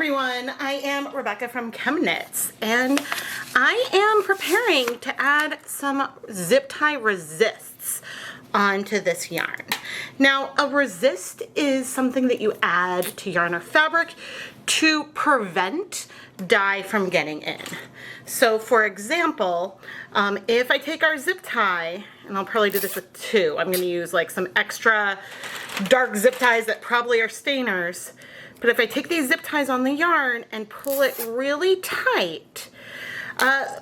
everyone, I am Rebecca from ChemKnits, and I am preparing to add some zip tie resists onto this yarn. Now, a resist is something that you add to yarn or fabric to prevent dye from getting in. So for example, if I take our zip tie, and I'll probably do this with two, I'm going to use like some extra dark zip ties that probably are stainers. But if I take these zip ties on the yarn and pull it really tight,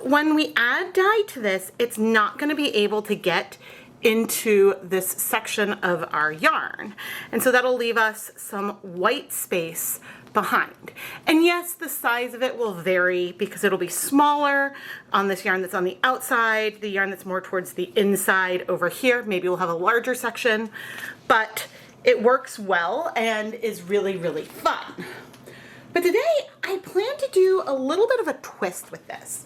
when we add dye to this, it's not going to be able to get into this section of our yarn. And so that'll leave us some white space behind. And yes, the size of it will vary because it'll be smaller on this yarn that's on the outside, the yarn that's more towards the inside over here. Maybe we'll have a larger section, but it works well and is really, really fun. But today I plan to do a little bit of a twist with this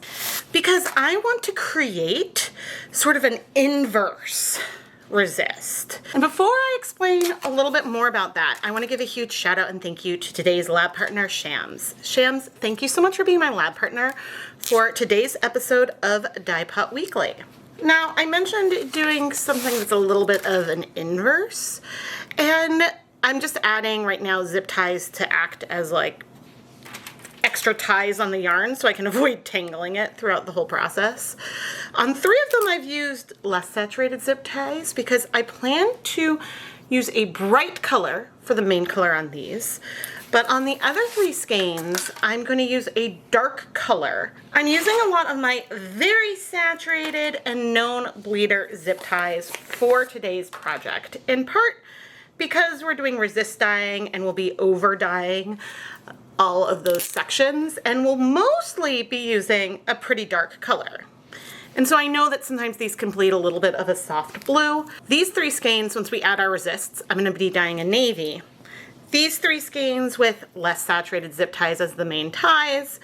because I want to create sort of an inverse resist. And before I explain a little bit more about that, I want to give a huge shout out and thank you to today's lab partner, Shams. Shams, thank you so much for being my lab partner for today's episode of Dyepot Weekly. Now, I mentioned doing something that's a little bit of an inverse, and I'm just adding right now zip ties to act as like extra ties on the yarn so I can avoid tangling it throughout the whole process. On 3 of them I've used less saturated zip ties because I plan to use a bright color for the main color on these. But on the other 3 skeins, I'm going to use a dark color. I'm using a lot of my very saturated and known bleeder zip ties for today's project, in part because we're doing resist dyeing and we'll be over dyeing all of those sections, and we'll mostly be using a pretty dark color. And so I know that sometimes these can bleed a little bit of a soft blue. These 3 skeins, once we add our resists, I'm going to be dyeing a navy. These 3 skeins with less saturated zip ties as the main ties.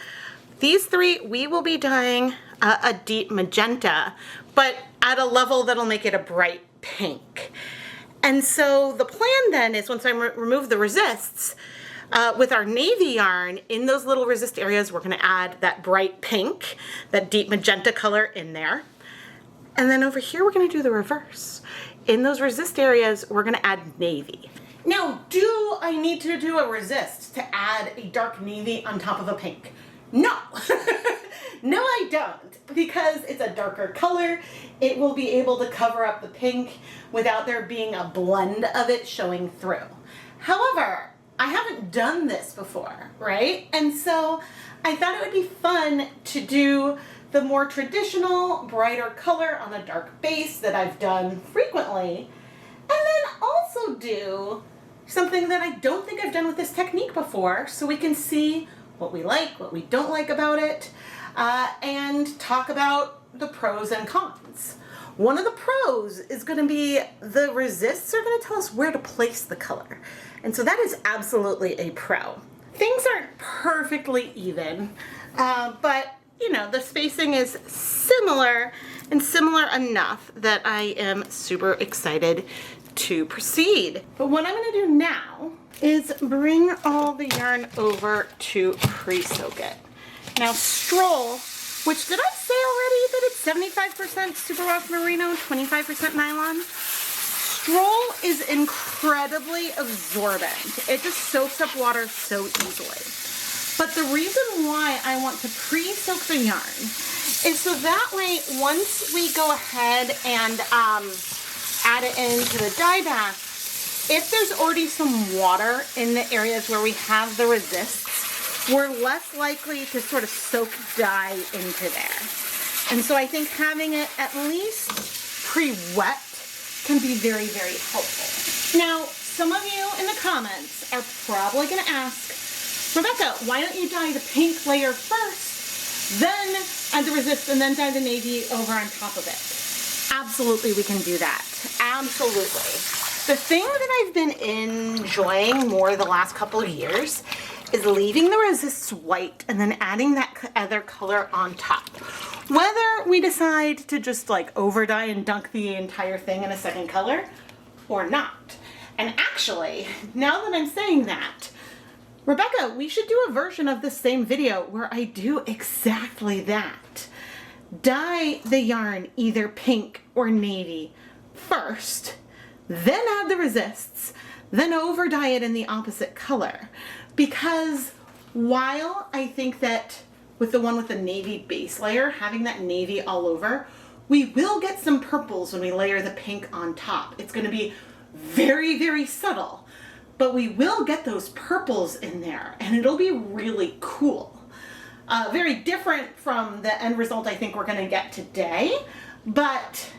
These 3, we will be dyeing a deep magenta, but at a level that'll make it a bright pink. And so the plan then is once I remove the resists, with our navy yarn, in those little resist areas, we're going to add that bright pink, that deep magenta color in there. And then over here, we're going to do the reverse. In those resist areas, we're going to add navy. Now, do I need to do a resist to add a dark navy on top of a pink? No. No, I don't, because it's a darker color. It will be able to cover up the pink without there being a blend of it showing through. However, I haven't done this before, right? And so I thought it would be fun to do the more traditional, brighter color on a dark base that I've done frequently, and then also do something that I don't think I've done with this technique before, so we can see what we like, what we don't like about it, and talk about the pros and cons. One of the pros is going to be the resists are going to tell us where to place the color. And so that is absolutely a pro. Things aren't perfectly even, but you know, the spacing is similar and similar enough that I am super excited to proceed. But what I'm going to do now is bring all the yarn over to pre-soak it. Now Stroll, which did I say already that it's 75% superwash merino, 25% nylon? Stroll is incredibly absorbent. It just soaks up water so easily. But the reason why I want to pre-soak the yarn is so that way once we go ahead and add it into the dye bath, if there's already some water in the areas where we have the resists, we're less likely to sort of soak dye into there. And so I think having it at least pre-wet can be very, very helpful. Now, some of you in the comments are probably going to ask, Rebecca, why don't you dye the pink layer first, then add the resist, and then dye the navy over on top of it? Absolutely, we can do that. Absolutely. The thing that I've been enjoying more the last couple of years is leaving the resists white and then adding that other color on top. Whether we decide to just like over dye and dunk the entire thing in a second color or not. And actually, now that I'm saying that, Rebecca, we should do a version of the same video where I do exactly that. Dye the yarn either pink or navy first, then add the resists, then over dye it in the opposite color. Because while I think that with the one with the navy base layer, having that navy all over, we will get some purples when we layer the pink on top. It's going to be very, very subtle, but we will get those purples in there and it'll be really cool. Very different from the end result I think we're going to get today, but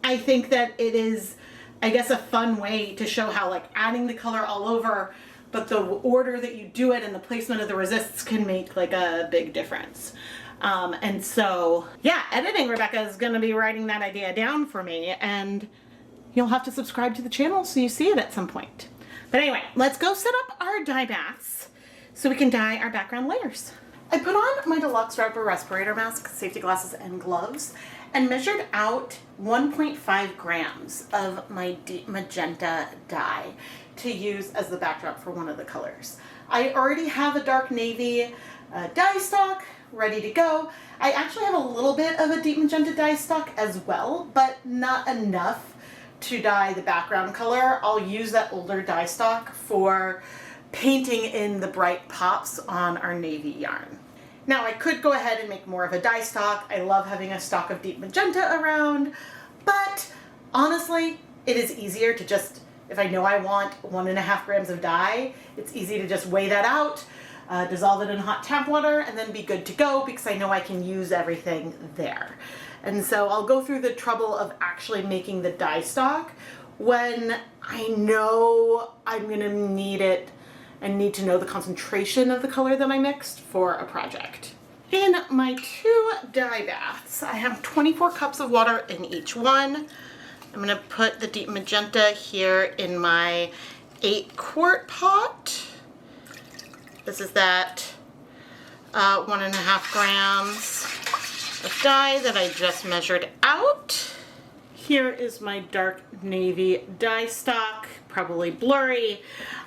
I think that it is, I guess, a fun way to show how like adding the color all over, but the order that you do it and the placement of the resists can make like a big difference. And so, yeah, editing Rebecca is going to be writing that idea down for me, and you'll have to subscribe to the channel so you see it at some point. But anyway, let's go set up our dye baths so we can dye our background layers. I put on my deluxe rubber respirator mask, safety glasses, and gloves, and measured out 1.5 grams of my deep magenta dye to use as the backdrop for one of the colors. I already have a dark navy dye stock ready to go. I actually have a little bit of a deep magenta dye stock as well, but not enough to dye the background color. I'll use that older dye stock for painting in the bright pops on our navy yarn. Now I could go ahead and make more of a dye stock. I love having a stock of deep magenta around, but honestly, it is easier to just, if I know I want 1.5 grams of dye, it's easy to just weigh that out, dissolve it in hot tap water, and then be good to go because I know I can use everything there. And so I'll go through the trouble of actually making the dye stock when I know I'm gonna need it and need to know the concentration of the color that I mixed for a project. In my 2 dye baths, I have 24 cups of water in each one. I'm gonna put the deep magenta here in my 8-quart pot. This is that 1.5 grams of dye that I just measured out. Here is my dark navy dye stock, probably blurry.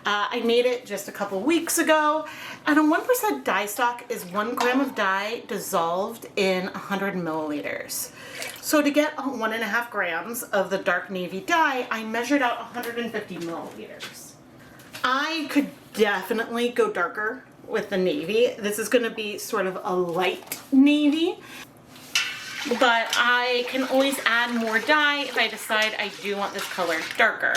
I made it just a couple weeks ago, and a 1% dye stock is 1 gram of dye dissolved in 100 milliliters. So to get 1.5 grams of the dark navy dye, I measured out 150 milliliters. I could definitely go darker with the navy. This is going to be sort of a light navy, but I can always add more dye if I decide I do want this color darker.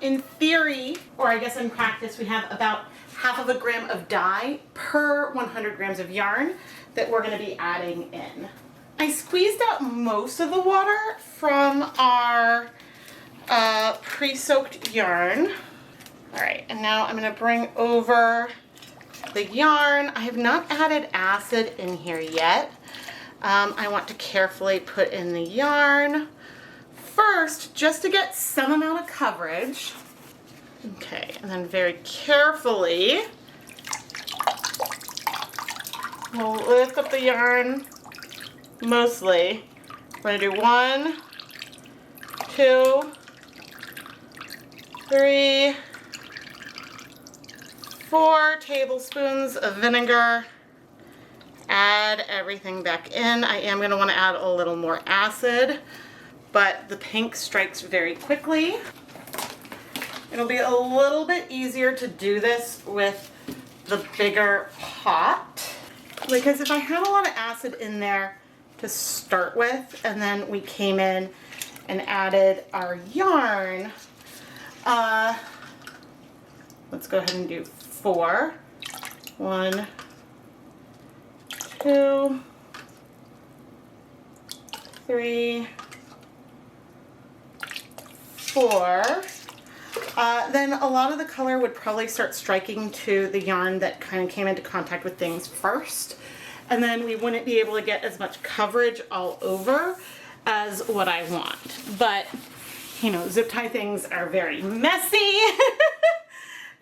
In theory, or I guess in practice, we have about 1/2 gram of dye per 100 grams of yarn that we're going to be adding in. I squeezed out most of the water from our pre-soaked yarn. All right, and now I'm going to bring over the yarn. I have not added acid in here yet. I want to carefully put in the yarn first just to get some amount of coverage. Okay, and then very carefully we'll lift up the yarn mostly. We're going to do 1, 2, 3, 4 tablespoons of vinegar. Add everything back in. I am going to want to add a little more acid, but the pink strikes very quickly. It'll be a little bit easier to do this with the bigger pot, because if I had a lot of acid in there to start with, and then we came in and added our yarn, let's go ahead and do 4. 1, 2, 3, 4. Then a lot of the color would probably start striking to the yarn that kind of came into contact with things first, and then we wouldn't be able to get as much coverage all over as what I want. But, you know, zip tie things are very messy.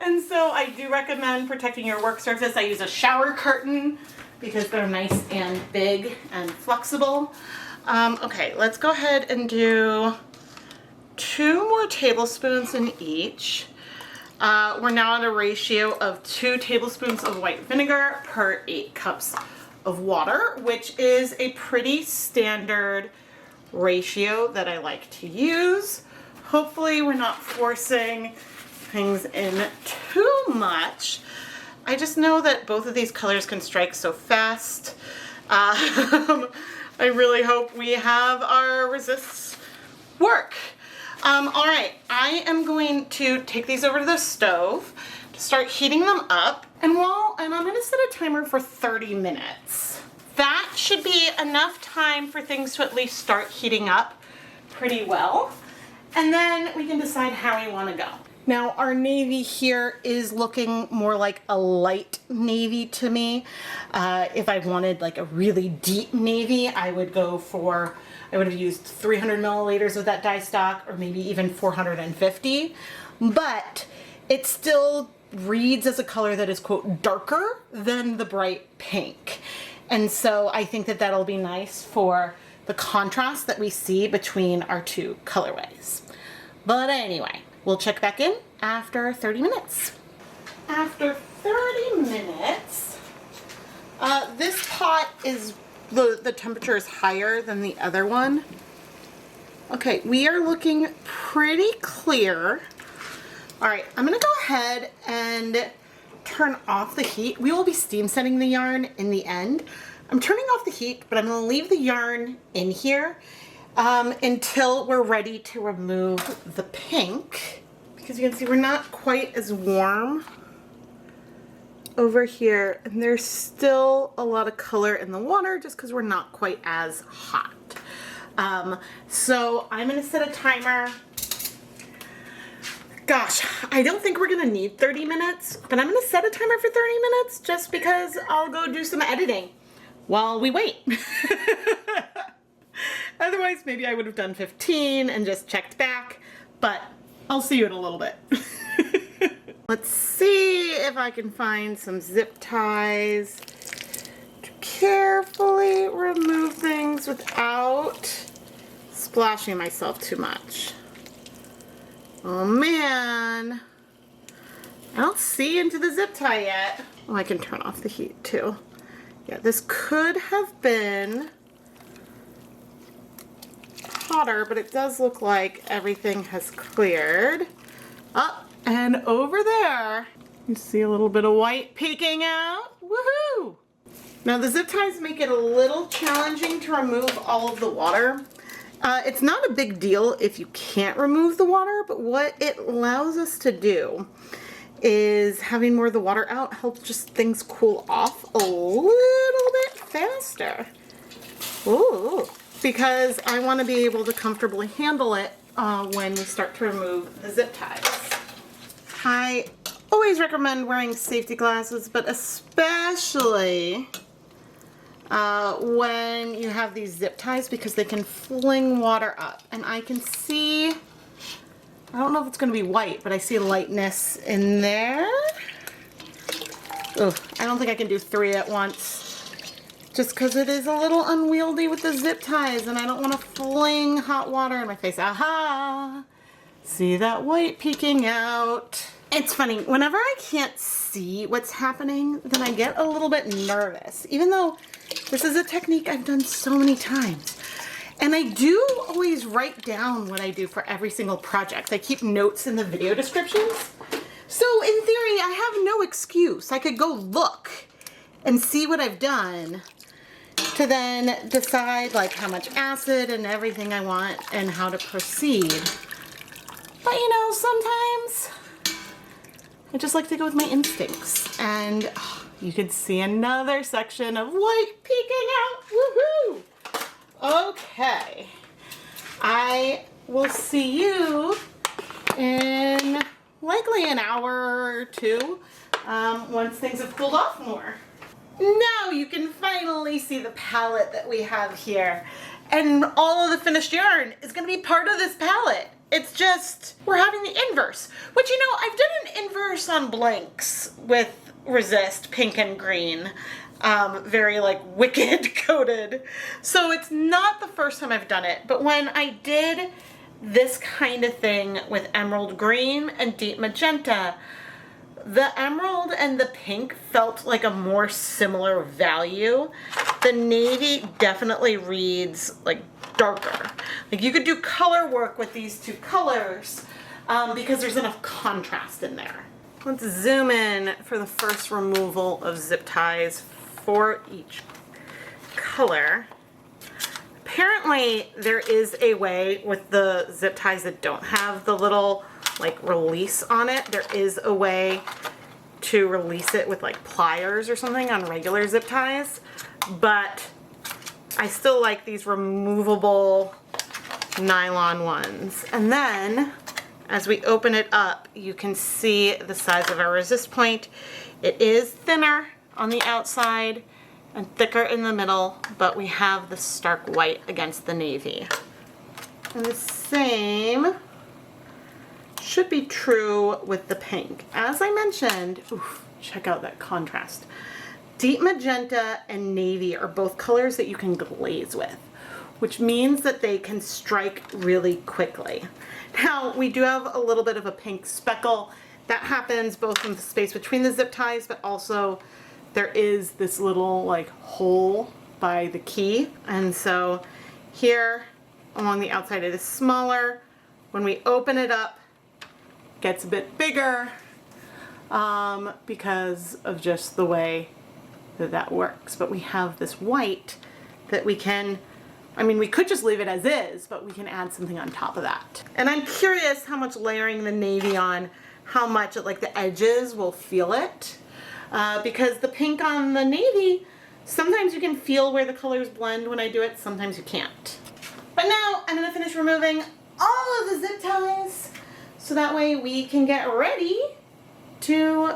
And so I do recommend protecting your work surface. I use a shower curtain because they're nice and big and flexible. Okay, let's go ahead and do 2 more tablespoons in each. We're now at a ratio of 2 tablespoons of white vinegar per 8 cups of water, which is a pretty standard ratio that I like to use. Hopefully we're not forcing things in too much. I just know that both of these colors can strike so fast. I really hope we have our resists work. All right, I am going to take these over to the stove to start heating them up, and I'm gonna set a timer for 30 minutes. That should be enough time for things to at least start heating up pretty well, and then we can decide how we wanna go. Now our navy here is looking more like a light navy to me. If I wanted like a really deep navy, I would have used 300 milliliters of that dye stock, or maybe even 450, but it still reads as a color that is, quote, darker than the bright pink. And so I think that that'll be nice for the contrast that we see between our 2 colorways. But anyway, we'll check back in after 30 minutes. After 30 minutes, this pot is, the temperature is higher than the other one. Okay, we are looking pretty clear. All right, I'm gonna go ahead and turn off the heat. We will be steam setting the yarn in the end. I'm turning off the heat, but I'm gonna leave the yarn in here until we're ready to remove the pink. Because you can see we're not quite as warm over here, and there's still a lot of color in the water just because we're not quite as hot. So I'm gonna set a timer. Gosh, I don't think we're gonna need 30 minutes, but I'm gonna set a timer for 30 minutes just because I'll go do some editing while we wait. Otherwise, maybe I would have done 15 and just checked back, but I'll see you in a little bit. Let's see if I can find some zip ties to carefully remove things without splashing myself too much. Oh man, I don't see into the zip tie yet. Oh, I can turn off the heat too. Yeah, this could have been hotter, but it does look like everything has cleared. Oh, and over there, you see a little bit of white peeking out. Woohoo! Now the zip ties make it a little challenging to remove all of the water. It's not a big deal if you can't remove the water, but what it allows us to do is having more of the water out helps just things cool off a little bit faster. Ooh, because I want to be able to comfortably handle it when we start to remove the zip ties. I always recommend wearing safety glasses, but especially when you have these zip ties because they can fling water up. And I can see, I don't know if it's going to be white, but I see lightness in there. Ugh, I don't think I can do 3 at once. Just because it is a little unwieldy with the zip ties and I don't want to fling hot water in my face. Aha! See that white peeking out. It's funny, whenever I can't see what's happening, then I get a little bit nervous. Even though this is a technique I've done so many times. And I do always write down what I do for every single project. I keep notes in the video descriptions. So in theory, I have no excuse. I could go look and see what I've done to then decide like how much acid and everything I want and how to proceed. But you know, sometimes I just like to go with my instincts. And you can see another section of white peeking out. Woohoo! Okay. I will see you in likely an hour or 2 once things have cooled off more. Now you can finally see the palette that we have here. And all of the finished yarn is going to be part of this palette. It's just, we're having the inverse. Which, you know, I've done an inverse on blanks with Resist pink and green. Very like wicked coated. So it's not the first time I've done it. But when I did this kind of thing with emerald green and deep magenta. The emerald and the pink felt like a more similar value. The navy definitely reads like darker. Like you could do color work with these two colors because there's enough contrast in there. Let's zoom in for the first removal of zip ties for each color. Apparently there is a way with the zip ties that don't have the little like release on it. There is a way to release it with like pliers or something on regular zip ties, but I still like these removable nylon ones. And then as we open it up, you can see the size of our resist point. It is thinner on the outside and thicker in the middle, but we have the stark white against the navy. And the same should be true with the pink. As I mentioned, oof, check out that contrast. Deep magenta and navy are both colors that you can glaze with, which means that they can strike really quickly. Now, we do have a little bit of a pink speckle. That happens both in the space between the zip ties, but also there is this little like hole by the key. And so here along the outside it is smaller. When we open it up, it gets a bit bigger because of just the way that works. But we have this white that we can, I mean, we could just leave it as is, but we can add something on top of that. And I'm curious how much layering the navy on, how much at like the edges will feel it. Because the pink on the navy, sometimes you can feel where the colors blend when I do it, sometimes you can't. But now I'm gonna finish removing all of the zip ties so that way we can get ready to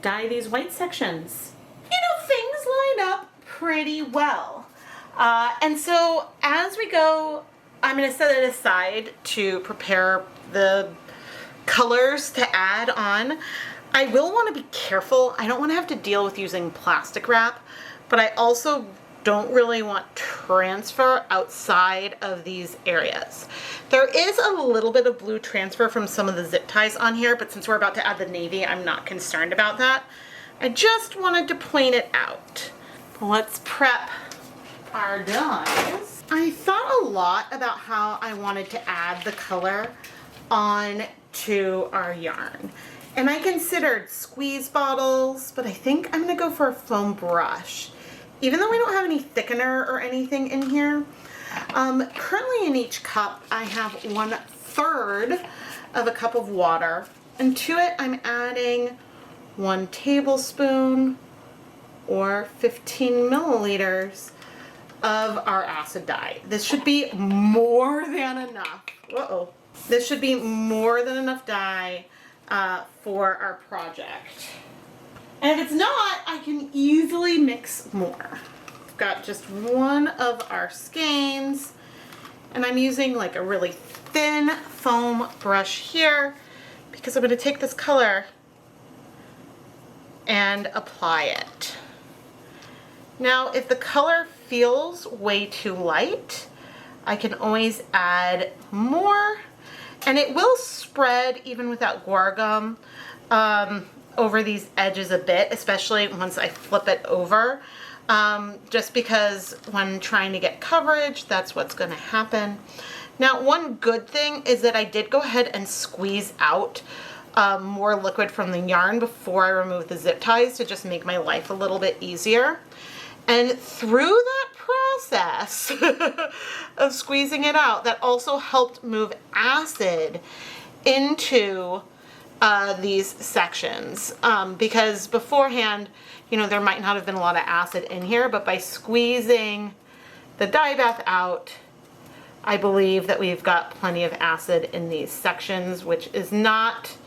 dye these white sections. You know, things line up pretty well. And so as we go, I'm gonna set it aside to prepare the colors to add on. I will want to be careful. I don't want to have to deal with using plastic wrap, but I also don't really want transfer outside of these areas. There is a little bit of blue transfer from some of the zip ties on here, but since we're about to add the navy, I'm not concerned about that. I just wanted to point it out. Let's prep our dyes. I thought a lot about how I wanted to add the color on to our yarn. And I considered squeeze bottles, but I think I'm gonna go for a foam brush. Even though we don't have any thickener or anything in here. Currently in each cup, I have 1/3 of a cup of water. And to it, I'm adding 1 tablespoon or 15 milliliters of our acid dye. This should be more than enough. Uh-oh. This should be more than enough dye for our project. And if it's not, I can easily mix more. I've got just one of our skeins, and I'm using like a really thin foam brush here because I'm going to take this color and apply it. Now, if the color feels way too light, I can always add more. And it will spread even without guar gum over these edges a bit, especially once I flip it over. Just because when trying to get coverage, that's what's going to happen. Now, one good thing is that I did go ahead and squeeze out more liquid from the yarn before I removed the zip ties to just make my life a little bit easier. And through that process of squeezing it out, that also helped move acid into these sections. Because beforehand, you know, there might not have been a lot of acid in here, but by squeezing the dye bath out, I believe that we've got plenty of acid in these sections, which is not,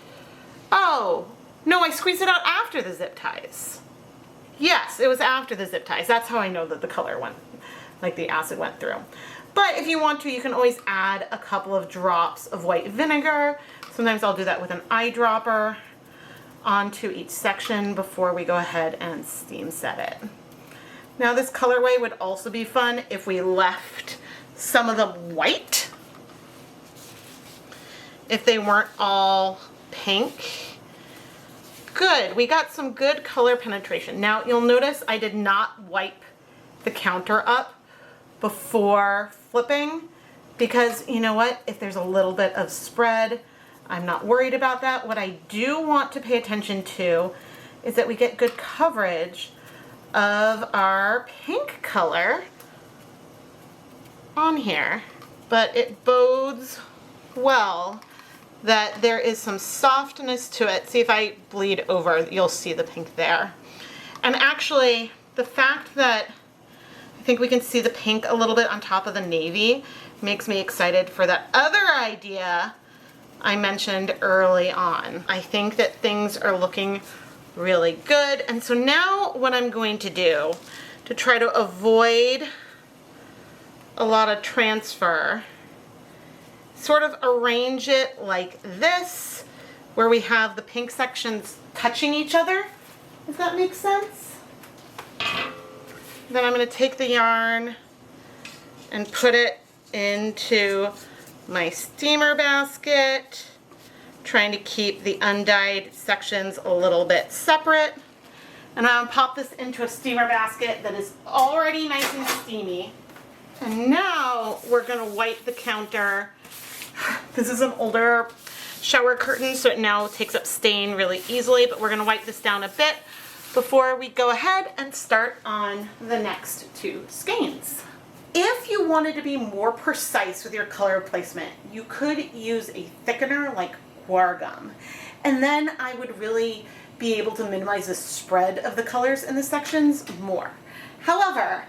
oh, no, I squeezed it out after the zip ties. Yes, it was after the zip ties. That's how I know that the color went, like the acid went through. But if you want to, you can always add a couple of drops of white vinegar. Sometimes I'll do that with an eyedropper onto each section before we go ahead and steam set it. Now this colorway would also be fun if we left some of the white if they weren't all pink. Good, we got some good color penetration. Now you'll notice I did not wipe the counter up before flipping because you know what, if there's a little bit of spread, I'm not worried about that. What I do want to pay attention to is that we get good coverage of our pink color on here, but it bodes well that there is some softness to it. See if I bleed over, you'll see the pink there. And actually, the fact that I think we can see the pink a little bit on top of the navy makes me excited for that other idea I mentioned early on. I think that things are looking really good. And so now what I'm going to do to try to avoid a lot of transfer, sort of arrange it like this, where we have the pink sections touching each other, if that makes sense. Then I'm going to take the yarn and put it into my steamer basket, trying to keep the undyed sections a little bit separate. And I'm going to pop this into a steamer basket that is already nice and steamy. And now we're going to wipe the counter. This is an older shower curtain, so it now takes up stain really easily, but we're going to wipe this down a bit before we go ahead and start on the next two skeins. If you wanted to be more precise with your color placement, you could use a thickener like guar gum, and then I would really be able to minimize the spread of the colors in the sections more. However,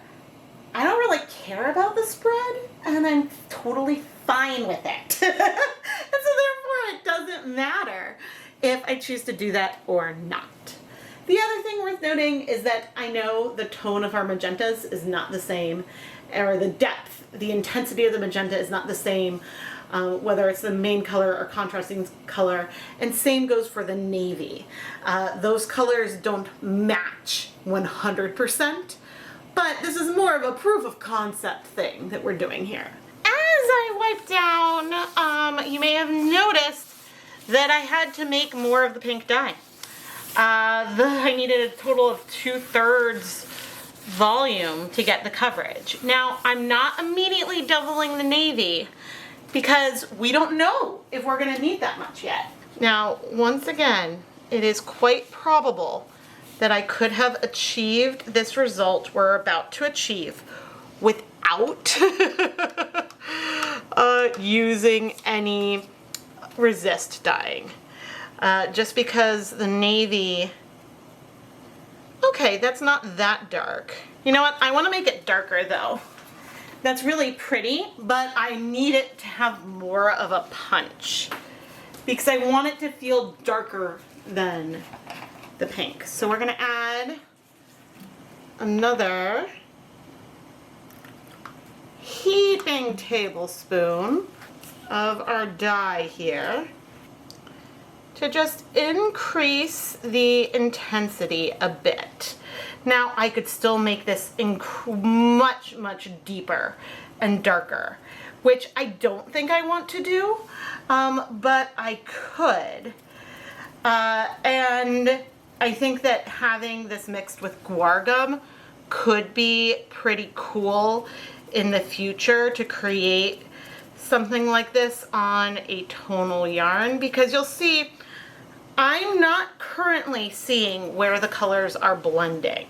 I don't really care about the spread, and I'm totally fine with it. And so therefore it doesn't matter if I choose to do that or not. The other thing worth noting is that I know the tone of our magentas is not the same, or the depth, the intensity of the magenta is not the same, whether it's the main color or contrasting color, and same goes for the navy. Those colors don't match 100%, but this is more of a proof of concept thing that we're doing here. As I wipe down, you may have noticed that I had to make more of the pink dye. I needed a total of 2/3 volume to get the coverage. Now, I'm not immediately doubling the navy because we don't know if we're going to need that much yet. Now, once again, it is quite probable that I could have achieved this result we're about to achieve without using any resist dyeing. Just because the navy, okay, that's not that dark. You know what, I want to make it darker though. That's really pretty, but I need it to have more of a punch because I want it to feel darker than the pink. So we're gonna add another heaping tablespoon of our dye here to just increase the intensity a bit. Now I could still make this much, much deeper and darker, which I don't think I want to do, but I could. And I think that having this mixed with guar gum could be pretty cool in the future to create something like this on a tonal yarn, because you'll see I'm not currently seeing where the colors are blending.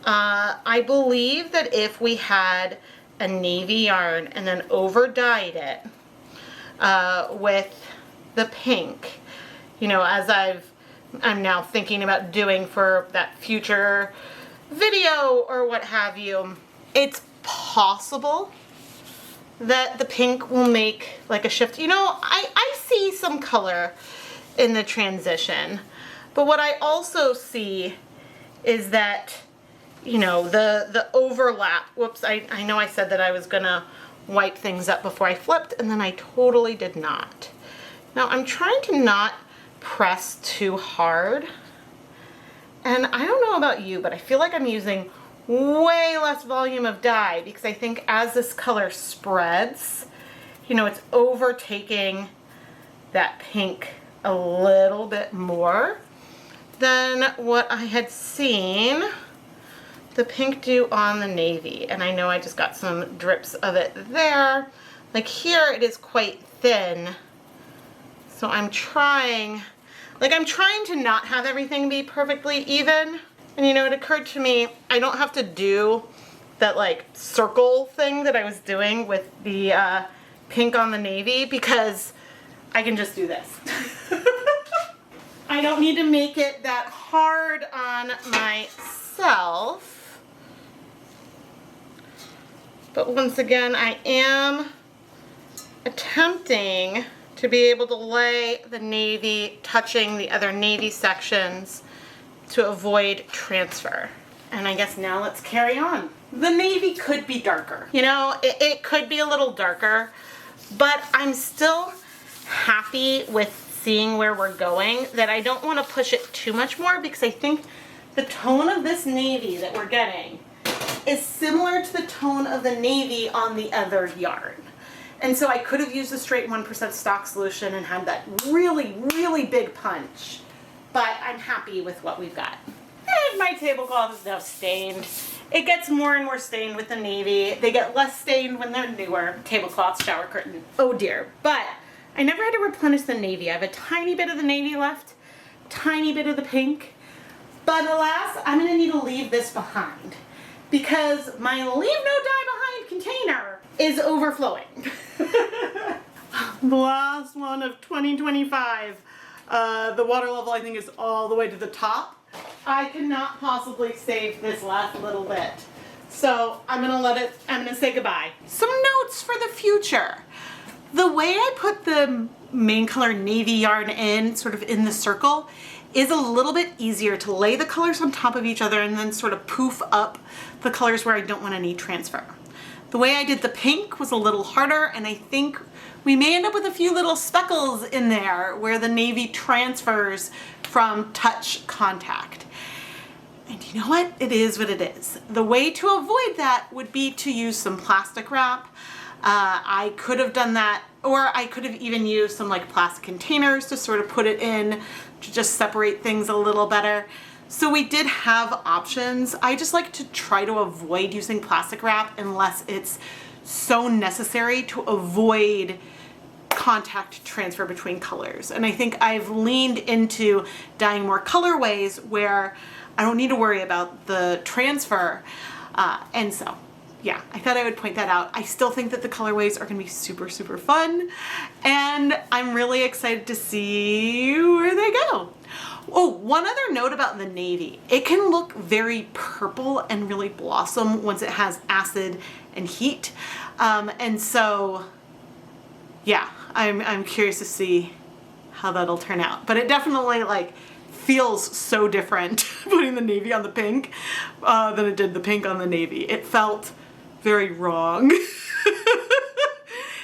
I believe that if we had a navy yarn and then over dyed it with the pink, you know, as I'm now thinking about doing for that future video or what have you, it's possible that the pink will make like a shift. You know, I see some color in the transition, but what I also see is that, you know, the overlap. Whoops, I know I said that I was gonna wipe things up before I flipped, and then I totally did not. Now I'm trying to not press too hard, and I don't know about you, but I feel like I'm using way less volume of dye because I think as this color spreads, you know, it's overtaking that pink a little bit more than what I had seen the pink do on the navy. And I know I just got some drips of it there. Like here it is quite thin. So I'm trying to not have everything be perfectly even. And you know, it occurred to me, I don't have to do that like circle thing that I was doing with the pink on the navy, because I can just do this. I don't need to make it that hard on myself. But once again, I am attempting to be able to lay the navy touching the other navy sections to avoid transfer. And I guess now let's carry on. The navy could be darker. You know, it could be a little darker, but I'm still happy with seeing where we're going, that I don't want to push it too much more, because I think the tone of this navy that we're getting is similar to the tone of the navy on the other yarn. And so I could have used the straight 1% stock solution and had that really, really big punch, but I'm happy with what we've got. And my tablecloth is now stained. It gets more and more stained with the navy. They get less stained when they're newer. Tablecloth, shower curtain, oh dear. But I never had to replenish the navy. I have a tiny bit of the navy left, tiny bit of the pink. But alas, I'm gonna need to leave this behind, because my leave no dye behind container is overflowing. The last one of 2025. The water level, I think, is all the way to the top. I cannot possibly save this last little bit. So I'm gonna say goodbye. Some notes for the future. The way I put the main color navy yarn in, sort of in the circle, is a little bit easier to lay the colors on top of each other and then sort of poof up the colors where I don't want any transfer. The way I did the pink was a little harder, and I think we may end up with a few little speckles in there where the navy transfers from touch contact. And you know what? It is what it is. The way to avoid that would be to use some plastic wrap. I could have done that, or I could have even used some like plastic containers to sort of put it in to just separate things a little better. So we did have options. I just like to try to avoid using plastic wrap unless it's so necessary to avoid contact transfer between colors. And I think I've leaned into dyeing more colorways where I don't need to worry about the transfer. And so, yeah, I thought I would point that out. I still think that the colorways are gonna be super, super fun. And I'm really excited to see where they go. Oh, one other note about the navy. It can look very purple and really blossom once it has acid and heat. And so, yeah, I'm curious to see how that'll turn out. But it definitely like feels so different putting the navy on the pink than it did the pink on the navy. It felt very wrong. Just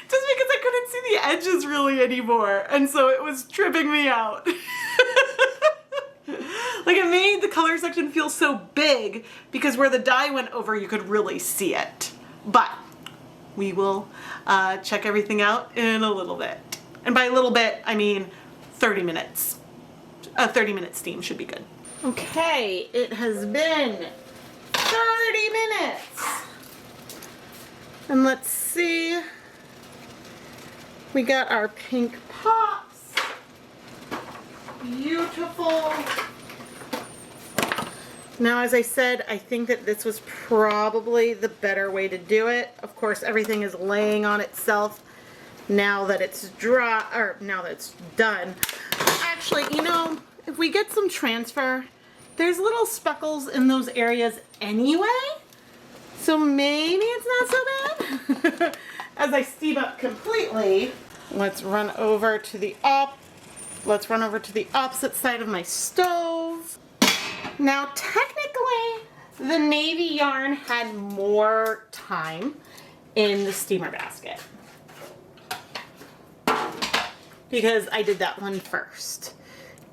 because I couldn't see the edges really anymore. And so it was tripping me out. Like, it made the color section feel so big because where the dye went over, you could really see it. But we will check everything out in a little bit. And by a little bit, I mean 30 minutes. A 30-minute steam should be good. Okay, it has been 30 minutes. And let's see. We got our pink pops. Beautiful. Now, as I said, I think that this was probably the better way to do it. Of course, everything is laying on itself now that it's dry, or now that it's done. Actually, you know, if we get some transfer, there's little speckles in those areas anyway, so maybe it's not so bad. As I steam up completely, let's run over to the opposite side of my stove. Now, technically, the navy yarn had more time in the steamer basket because I did that one first.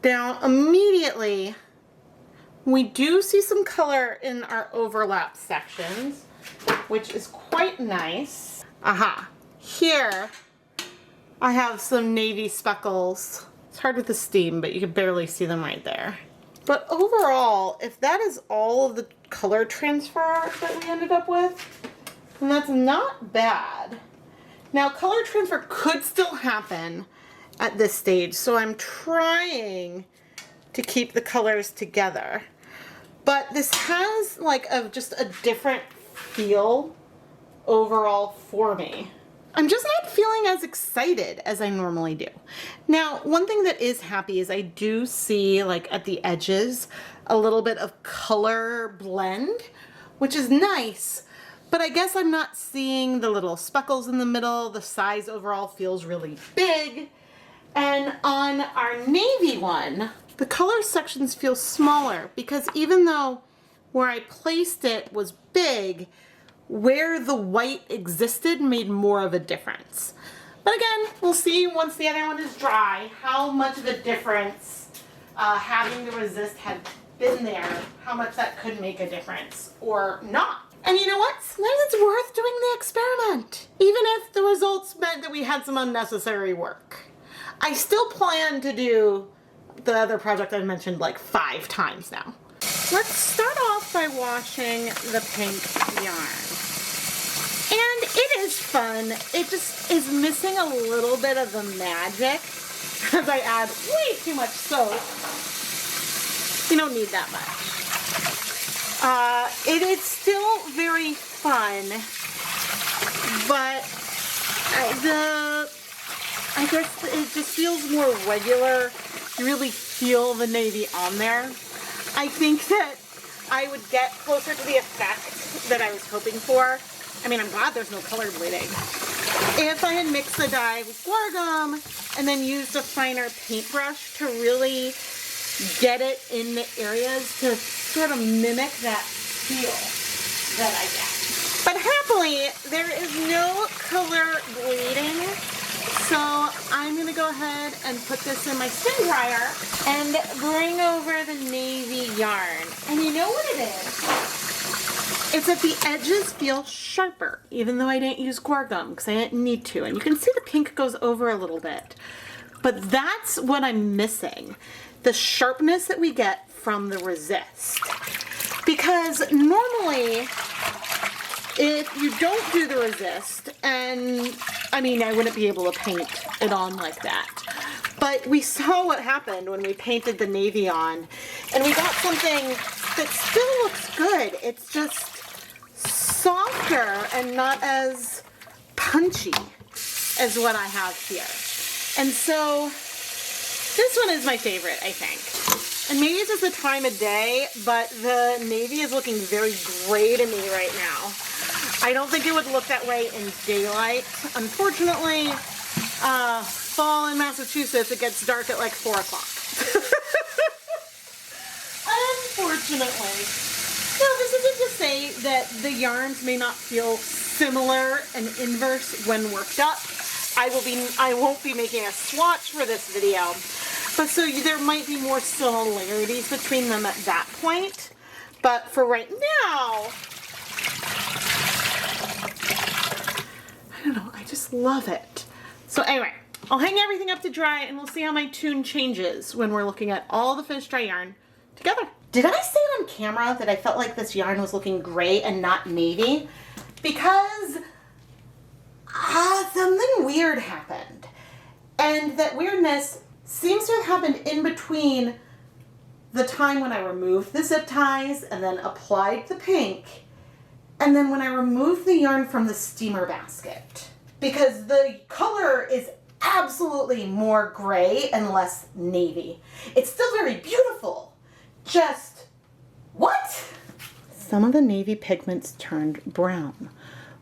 Now, immediately, we do see some color in our overlap sections, which is quite nice. Aha, here I have some navy speckles. It's hard with the steam, but you can barely see them right there. But overall, if that is all of the color transfer that we ended up with, then that's not bad. Now, color transfer could still happen at this stage, so I'm trying to keep the colors together. But this has like just a different feel overall for me. I'm just not feeling as excited as I normally do. Now, one thing that is happy is I do see like at the edges a little bit of color blend, which is nice, but I guess I'm not seeing the little speckles in the middle. The size overall feels really big. And on our navy one, the color sections feel smaller because even though where I placed it was big, where the white existed made more of a difference. But again, we'll see once the other one is dry how much of a difference having the resist had been there, how much that could make a difference or not. And you know what? Sometimes it's worth doing the experiment, even if the results meant that we had some unnecessary work. I still plan to do the other project I mentioned like 5 times now. Let's start off by washing the pink yarn. And it is fun. It just is missing a little bit of the magic as I add way too much soap. You don't need that much. It is still very fun, but I guess it just feels more regular. You really feel the navy on there. I think that I would get closer to the effect that I was hoping for. I mean, I'm glad there's no color bleeding. If I had mixed the dye with guar gum and then used a finer paintbrush to really get it in the areas to sort of mimic that feel that I get. But happily, there is no color bleeding. So I'm going to go ahead and put this in my spin dryer and bring over the navy yarn. And you know what it is? It's that the edges feel sharper, even though I didn't use guar gum because I didn't need to. And you can see the pink goes over a little bit. But that's what I'm missing. The sharpness that we get from the resist. Because normally, if you don't do the resist, and I mean, I wouldn't be able to paint it on like that. But we saw what happened when we painted the navy on, and we got something that still looks good. It's just softer and not as punchy as what I have here. And so this one is my favorite, I think. And maybe it's just the time of day, but the navy is looking very gray to me right now. I don't think it would look that way in daylight. Unfortunately, fall in Massachusetts, it gets dark at like 4 o'clock. Unfortunately. Now, this isn't to say that the yarns may not feel similar and inverse when worked up. I won't be making a swatch for this video, but so there might be more similarities between them at that point. But for right now, I don't know, I just love it. So anyway, I'll hang everything up to dry and we'll see how my tune changes when we're looking at all the finished dry yarn together. Did I say on camera that I felt like this yarn was looking gray and not navy? Because something weird happened. And that weirdness seems to have happened in between the time when I removed the zip ties and then applied the pink, and then when I removed the yarn from the steamer basket. Because the color is absolutely more gray and less navy. It's still very beautiful. Just, what? Some of the navy pigments turned brown.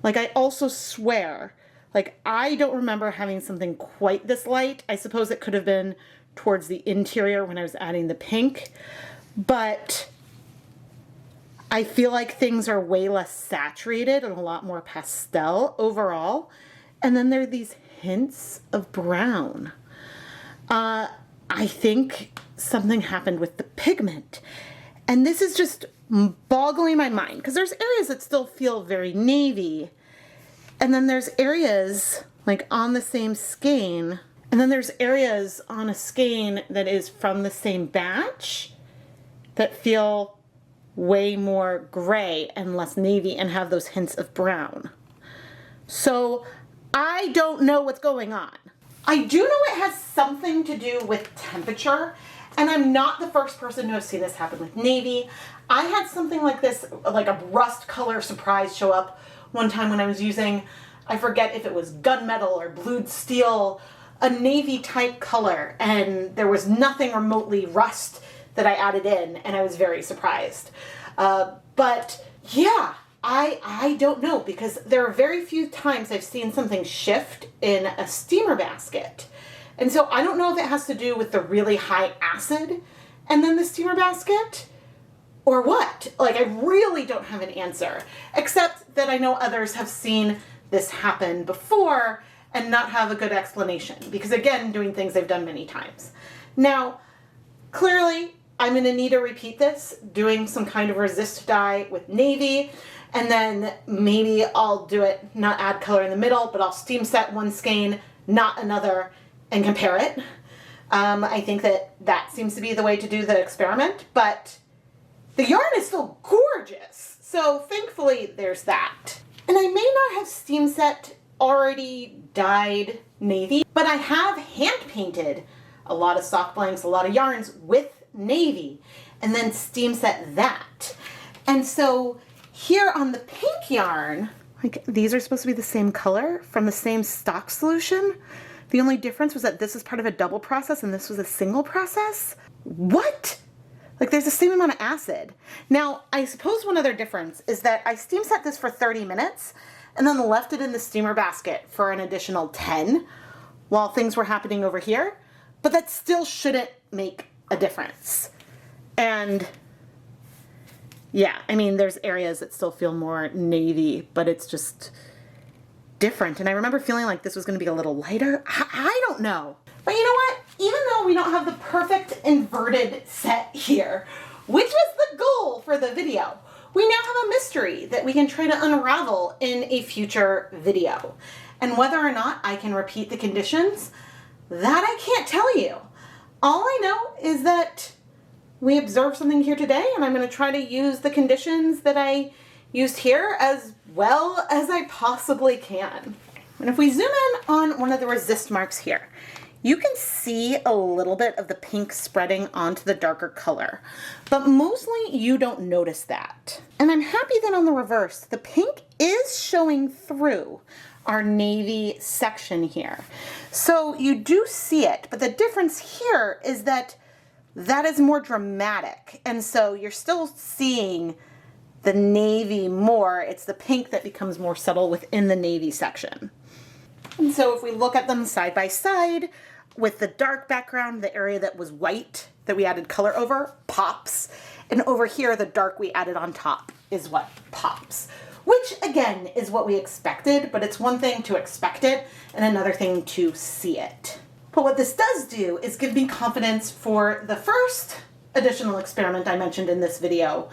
Like, I also swear, like, I don't remember having something quite this light. I suppose it could have been towards the interior when I was adding the pink, but I feel like things are way less saturated and a lot more pastel overall. And then there are these hints of brown. I think something happened with the pigment. And this is just boggling my mind because there's areas that still feel very navy. And then there's areas like on the same skein. And then there's areas on a skein that is from the same batch that feel way more gray and less navy and have those hints of brown. So I don't know what's going on. I do know it has something to do with temperature, and I'm not the first person to have seen this happen with navy. I had something like this, like a rust color surprise show up one time when I was using, I forget if it was gunmetal or blued steel, a navy type color, and there was nothing remotely rust that I added in, and I was very surprised. But yeah, I don't know, because there are very few times I've seen something shift in a steamer basket. And so I don't know if it has to do with the really high acid and then the steamer basket or what. Like, I really don't have an answer, except that I know others have seen this happen before and not have a good explanation, because again, doing things they've done many times. Now, clearly, I'm going to need to repeat this, doing some kind of resist dye with navy, and then maybe I'll do it, not add color in the middle, but I'll steam set one skein, not another, and compare it. I think that seems to be the way to do the experiment, but the yarn is still gorgeous. So thankfully there's that. And I may not have steam set already dyed navy, but I have hand painted a lot of sock blanks, a lot of yarns with navy, and then steam set that. And so here on the pink yarn, like, these are supposed to be the same color from the same stock solution. The only difference was that this is part of a double process and this was a single process. What? Like, there's the same amount of acid. Now, I suppose one other difference is that I steam set this for 30 minutes and then left it in the steamer basket for an additional 10 while things were happening over here, but that still shouldn't make a difference. And yeah, I mean, there's areas that still feel more navy, but it's just different. And I remember feeling like this was going to be a little lighter. I don't know. But you know what? Even though we don't have the perfect inverted set here, which was the goal for the video, we now have a mystery that we can try to unravel in a future video. And whether or not I can repeat the conditions, that I can't tell you. All I know is that we observed something here today, and I'm going to try to use the conditions that I used here as well as I possibly can. And if we zoom in on one of the resist marks here, you can see a little bit of the pink spreading onto the darker color, but mostly you don't notice that. And I'm happy that on the reverse, the pink is showing through our navy section here. So you do see it, but the difference here is that that is more dramatic. And so you're still seeing the navy more. It's the pink that becomes more subtle within the navy section. And so if we look at them side by side, with the dark background, the area that was white that we added color over pops. And over here, the dark we added on top is what pops. Which again is what we expected, but it's one thing to expect it and another thing to see it. But what this does do is give me confidence for the first additional experiment I mentioned in this video,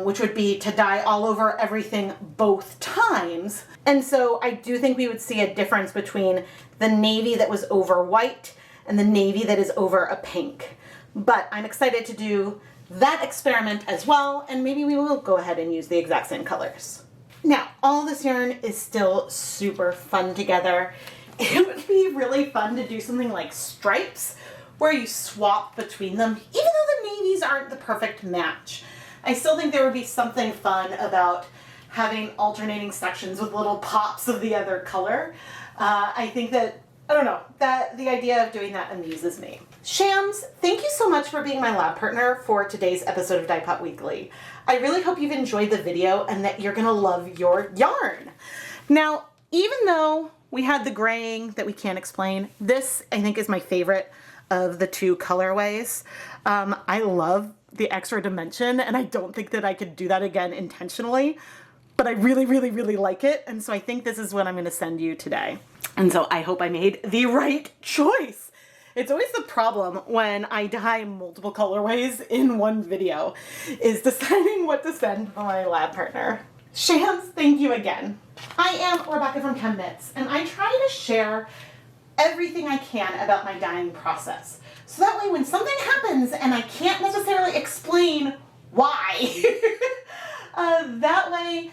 which would be to dye all over everything both times. And so I do think we would see a difference between the navy that was over white and the navy that is over a pink. But I'm excited to do that experiment as well, and maybe we will go ahead and use the exact same colors. Now, all this yarn is still super fun together. It would be really fun to do something like stripes, where you swap between them, even though the navies aren't the perfect match. I still think there would be something fun about having alternating sections with little pops of the other color. I think that, I don't know, that the idea of doing that amuses me. Shams, thank you so much for being my lab partner for today's episode of Dyepot Weekly. I really hope you've enjoyed the video and that you're gonna love your yarn. Now, even though we had the graying that we can't explain, this I think is my favorite of the two colorways. I love the extra dimension, and I don't think that I could do that again intentionally, but I really, really, really like it. And so I think this is what I'm going to send you today. And so I hope I made the right choice. It's always the problem when I dye multiple colorways in one video, is deciding what to send my lab partner. Shams, thank you again. I am Rebecca from ChemKnits, and I try to share everything I can about my dyeing process. So that way when something happens and I can't necessarily explain why, that way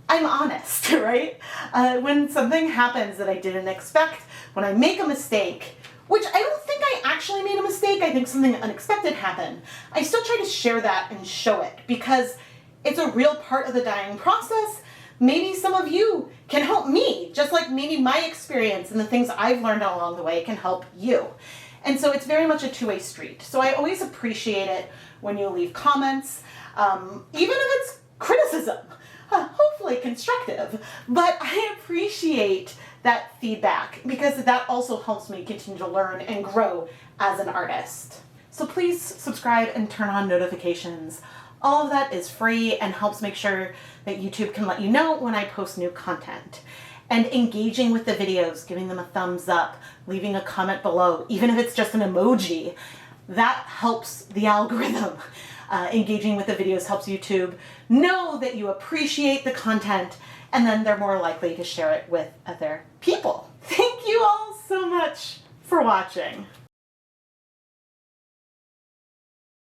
I'm honest, right? When something happens that I didn't expect, when I make a mistake, which I don't think I actually made a mistake, I think something unexpected happened, I still try to share that and show it because it's a real part of the dyeing process. Maybe some of you can help me, just like maybe my experience and the things I've learned along the way can help you. And so it's very much a two-way street. So I always appreciate it when you leave comments, even if it's criticism, hopefully constructive, but I appreciate that feedback because that also helps me continue to learn and grow as an artist. So please subscribe and turn on notifications. All of that is free and helps make sure that YouTube can let you know when I post new content. And engaging with the videos, giving them a thumbs up, leaving a comment below, even if it's just an emoji, that helps the algorithm. Engaging with the videos helps YouTube know that you appreciate the content, and then they're more likely to share it with other people. Thank you all so much for watching.